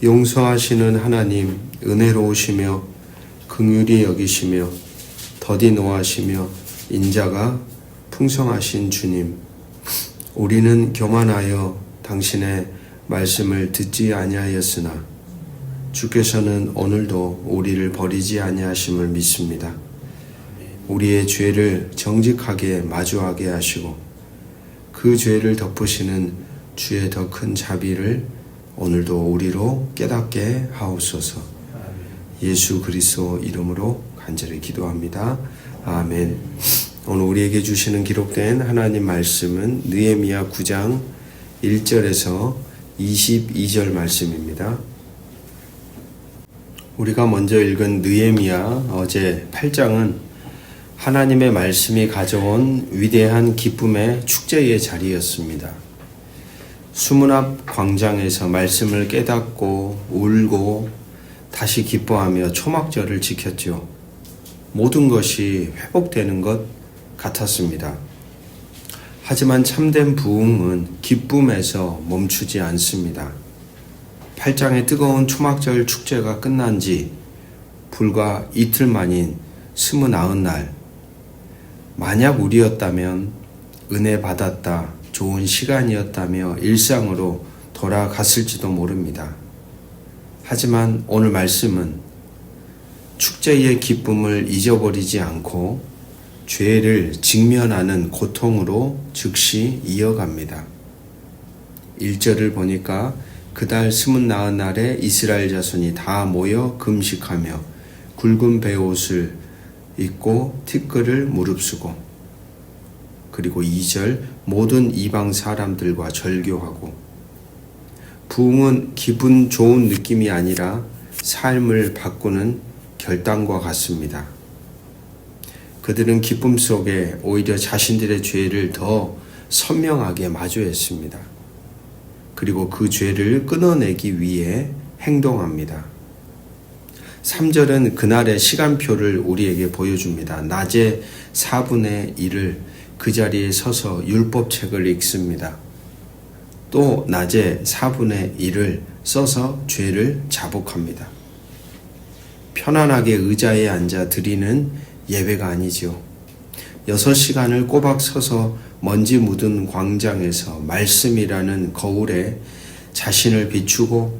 용서하시는 하나님, 은혜로우시며 긍휼히 여기시며 더디 노하시며 인자가 풍성하신 주님, 우리는 교만하여 당신의 말씀을 듣지 아니하였으나 주께서는 오늘도 우리를 버리지 아니하심을 믿습니다. 우리의 죄를 정직하게 마주하게 하시고 그 죄를 덮으시는 주의 더 큰 자비를 오늘도 우리로 깨닫게 하옵소서. 예수 그리스도 이름으로 간절히 기도합니다. 아멘. 오늘 우리에게 주시는 기록된 하나님 말씀은 느헤미야 9장 1절에서 22절 말씀입니다. 우리가 먼저 읽은 느헤미야 어제 8장은 하나님의 말씀이 가져온 위대한 기쁨의 축제의 자리였습니다. 수문 앞 광장에서 말씀을 깨닫고 울고 다시 기뻐하며 초막절을 지켰죠. 모든 것이 회복되는 것 같았습니다. 하지만 참된 부흥은 기쁨에서 멈추지 않습니다. 8장의 뜨거운 초막절 축제가 끝난 지 불과 이틀 만인 29날, 만약 우리였다면 은혜 받았다, 좋은 시간이었다며 일상으로 돌아갔을지도 모릅니다. 하지만 오늘 말씀은 축제의 기쁨을 잊어버리지 않고 죄를 직면하는 고통으로 즉시 이어갑니다. 1절을 보니까 그달 29날에 이스라엘 자손이 다 모여 금식하며 굵은 베옷을 입고 티끌을 무릅쓰고, 그리고 2절 모든 이방 사람들과 절교하고. 부흥은 기분 좋은 느낌이 아니라 삶을 바꾸는 결단과 같습니다. 그들은 기쁨 속에 오히려 자신들의 죄를 더 선명하게 마주했습니다. 그리고 그 죄를 끊어내기 위해 행동합니다. 3절은 그날의 시간표를 우리에게 보여줍니다. 낮에 4분의 1을 그 자리에 서서 율법책을 읽습니다. 또 낮에 4분의 1을 써서 죄를 자복합니다. 편안하게 의자에 앉아 드리는 예배가 아니죠. 6시간을 꼬박 서서 먼지 묻은 광장에서 말씀이라는 거울에 자신을 비추고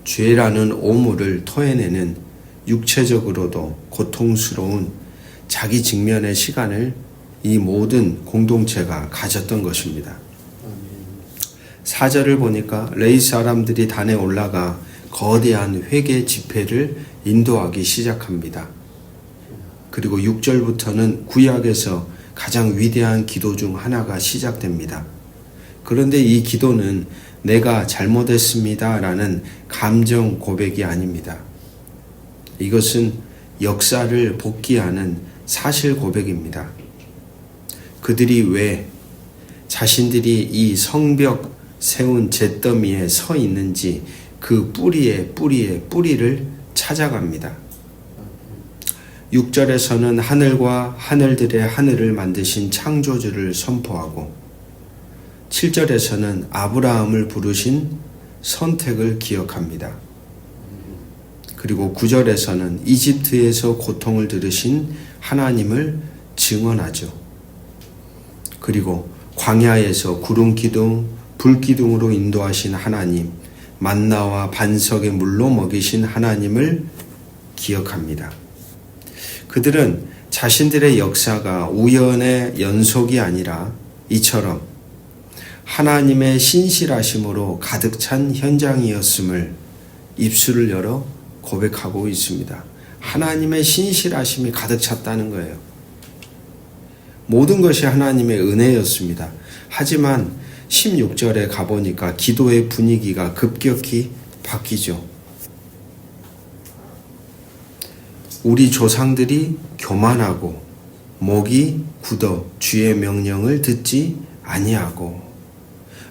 죄라는 오물을 토해내는 육체적으로도 고통스러운 자기 직면의 시간을 이 모든 공동체가 가졌던 것입니다. 4절을 보니까 레위 사람들이 단에 올라가 거대한 회개 집회를 인도하기 시작합니다. 그리고 6절부터는 구약에서 가장 위대한 기도 중 하나가 시작됩니다. 그런데 이 기도는 내가 잘못했습니다 라는 감정 고백이 아닙니다. 이것은 역사를 복귀하는 사실 고백입니다. 그들이 왜 자신들이 이 성벽 세운 잿더미에 서 있는지 그 뿌리를 찾아갑니다. 6절에서는 하늘과 하늘들의 하늘을 만드신 창조주를 선포하고 7절에서는 아브라함을 부르신 선택을 기억합니다. 그리고 9절에서는 이집트에서 고통을 들으신 하나님을 증언하죠. 그리고 광야에서 구름 기둥, 불 기둥으로 인도하신 하나님, 만나와 반석의 물로 먹이신 하나님을 기억합니다. 그들은 자신들의 역사가 우연의 연속이 아니라 이처럼 하나님의 신실하심으로 가득 찬 현장이었음을 입술을 열어 고백하고 있습니다. 하나님의 신실하심이 가득 찼다는 거예요. 모든 것이 하나님의 은혜였습니다. 하지만 16절에 가보니까 기도의 분위기가 급격히 바뀌죠. 우리 조상들이 교만하고 목이 굳어 주의 명령을 듣지 아니하고,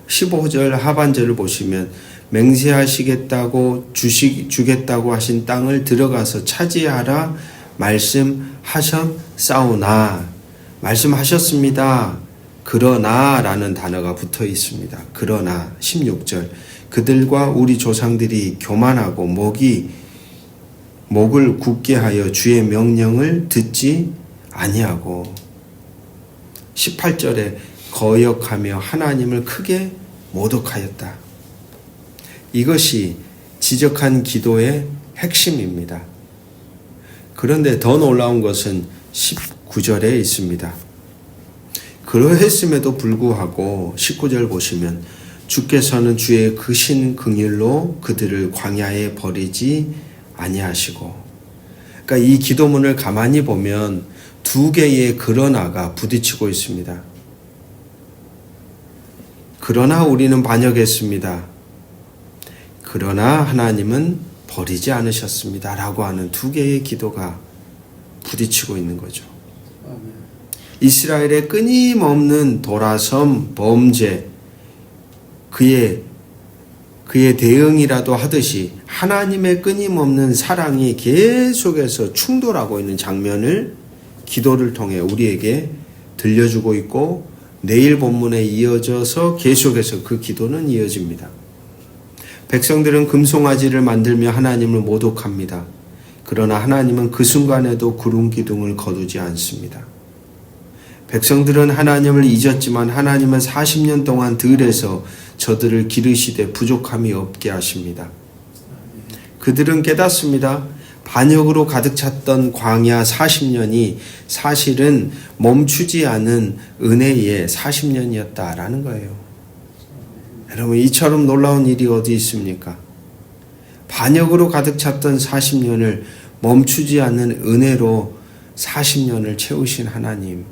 15절 하반절을 보시면 맹세하시겠다고 주겠다고 하신 땅을 들어가서 차지하라 말씀하셨사오나, 말씀하셨습니다. 그러나 라는 단어가 붙어 있습니다. 그러나 16절 그들과 우리 조상들이 교만하고 목을 굳게 하여 주의 명령을 듣지 아니하고 18절에 거역하며 하나님을 크게 모독하였다. 이것이 지적한 기도의 핵심입니다. 그런데 더 놀라운 것은 19절에 있습니다. 그러했음에도 불구하고 19절 보시면 주께서는 주의 크신 긍휼로 그들을 광야에 버리지 아니하시고, 그러니까 이 기도문을 가만히 보면 두 개의 그러나가 부딪히고 있습니다. 그러나 우리는 반역했습니다. 그러나 하나님은 버리지 않으셨습니다. 라고 하는 두 개의 기도가 부딪히고 있는 거죠. 이스라엘의 끊임없는 돌아섬, 범죄, 그의 대응이라도 하듯이 하나님의 끊임없는 사랑이 계속해서 충돌하고 있는 장면을 기도를 통해 우리에게 들려주고 있고, 내일 본문에 이어져서 계속해서 그 기도는 이어집니다. 백성들은 금송아지를 만들며 하나님을 모독합니다. 그러나 하나님은 그 순간에도 구름 기둥을 거두지 않습니다. 백성들은 하나님을 잊었지만 하나님은 40년 동안 들에서 저들을 기르시되 부족함이 없게 하십니다. 그들은 깨닫습니다. 반역으로 가득 찼던 광야 40년이 사실은 멈추지 않은 은혜의 40년이었다라는 거예요. 여러분, 이처럼 놀라운 일이 어디 있습니까? 반역으로 가득 찼던 40년을 멈추지 않는 은혜로 40년을 채우신 하나님.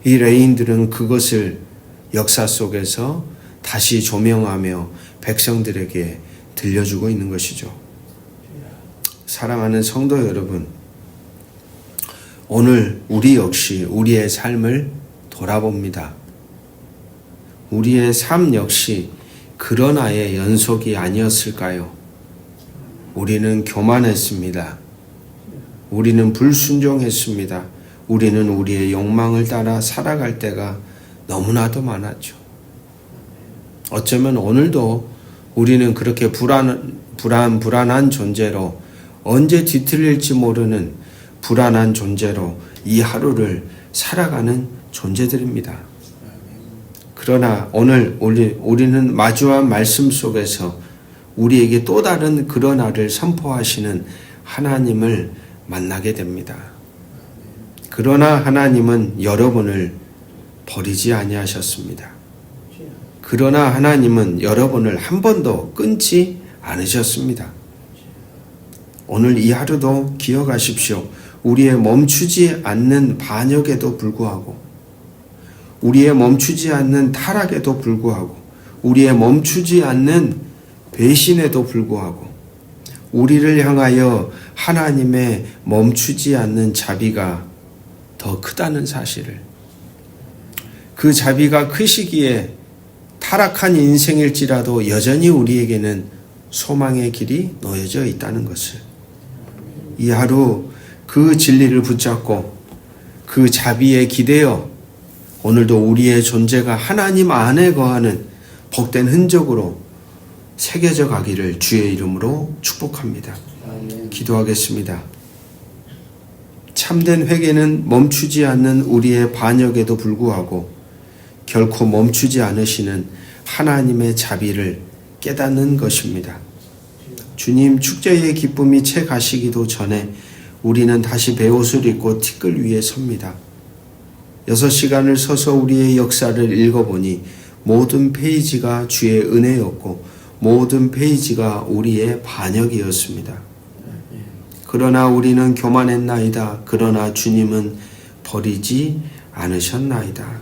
이 레인들은 그것을 역사 속에서 다시 조명하며 백성들에게 들려주고 있는 것이죠. 사랑하는 성도 여러분, 오늘 우리 역시 우리의 삶을 돌아봅니다. 우리의 삶 역시 그러나의 연속이 아니었을까요? 우리는 교만했습니다. 우리는 불순종했습니다. 우리는 우리의 욕망을 따라 살아갈 때가 너무나도 많았죠. 어쩌면 오늘도 우리는 그렇게 불안한 존재로, 언제 뒤틀릴지 모르는 불안한 존재로 이 하루를 살아가는 존재들입니다. 그러나 오늘 우리는 마주한 말씀 속에서 우리에게 또 다른 그러나를 선포하시는 하나님을 만나게 됩니다. 그러나 하나님은 여러분을 버리지 아니하셨습니다. 그러나 하나님은 여러분을 한 번도 끊지 않으셨습니다. 오늘 이 하루도 기억하십시오. 우리의 멈추지 않는 반역에도 불구하고, 우리의 멈추지 않는 타락에도 불구하고, 우리의 멈추지 않는 배신에도 불구하고, 우리를 향하여 하나님의 멈추지 않는 자비가 더 크다는 사실을, 그 자비가 크시기에 타락한 인생일지라도 여전히 우리에게는 소망의 길이 놓여져 있다는 것을, 이 하루 그 진리를 붙잡고 그 자비에 기대어 오늘도 우리의 존재가 하나님 안에 거하는 복된 흔적으로 새겨져 가기를 주의 이름으로 축복합니다. 기도하겠습니다. 참된 회개는 멈추지 않는 우리의 반역에도 불구하고 결코 멈추지 않으시는 하나님의 자비를 깨닫는 것입니다. 주님, 축제의 기쁨이 채 가시기도 전에 우리는 다시 베옷을 입고 티끌 위에 섭니다. 6시간을 서서 우리의 역사를 읽어보니 모든 페이지가 주의 은혜였고 모든 페이지가 우리의 반역이었습니다. 그러나 우리는 교만했나이다. 그러나 주님은 버리지 않으셨나이다.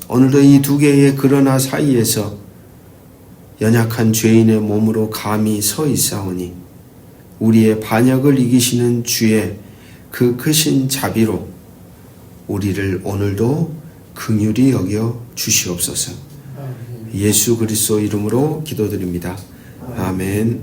오늘도 이 두 개의 그러나 사이에서 연약한 죄인의 몸으로 감히 서 있사오니 우리의 반역을 이기시는 주의 그 크신 자비로 우리를 오늘도 긍휼히 여겨 주시옵소서. 예수 그리스도 이름으로 기도드립니다. 아멘.